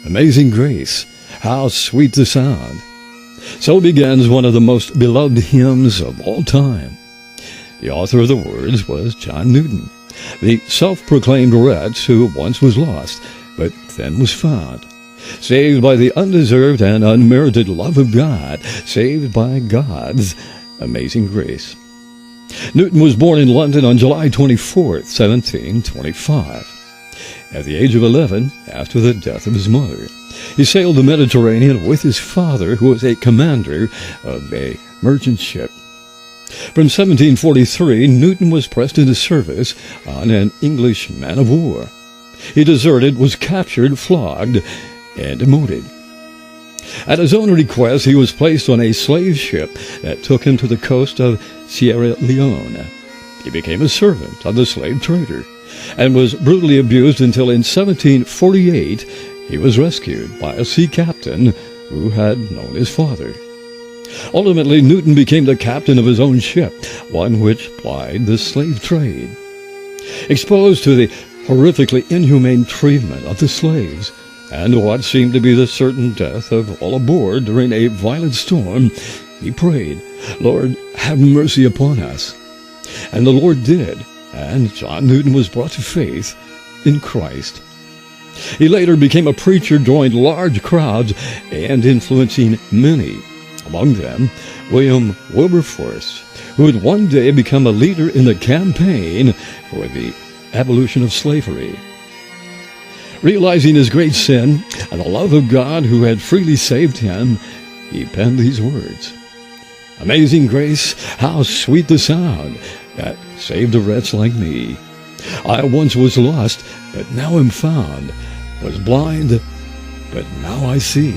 Amazing grace, how sweet the sound. So begins one of the most beloved hymns of all time. The author of the words was John Newton, the self-proclaimed wretch who once was lost, but then was found. Saved by the undeserved and unmerited love of God, saved by God's amazing grace. Newton was born in London on July 24th, 1725. At the age of 11, after the death of his mother, he sailed the Mediterranean with his father, who was a commander of a merchant ship. From 1743, Newton was pressed into service on an English man-of-war. He deserted, was captured, flogged, and demoted. At his own request, he was placed on a slave ship that took him to the coast of Sierra Leone. He became a servant of the slave trader and was brutally abused until in 1748 he was rescued by a sea captain who had known his father. Ultimately, Newton became the captain of his own ship, one which plied the slave trade. Exposed to the horrifically inhumane treatment of the slaves, and what seemed to be the certain death of all aboard during a violent storm, he prayed, "Lord, have mercy upon us." And the Lord did, and John Newton was brought to faith in Christ. He later became a preacher, drawing large crowds and influencing many, among them William Wilberforce, who would one day become a leader in the campaign for the abolition of slavery. Realizing his great sin and the love of God who had freely saved him, he penned these words, "Amazing grace, how sweet the sound that saved a wretch like me. I once was lost, but now am found, was blind, but now I see."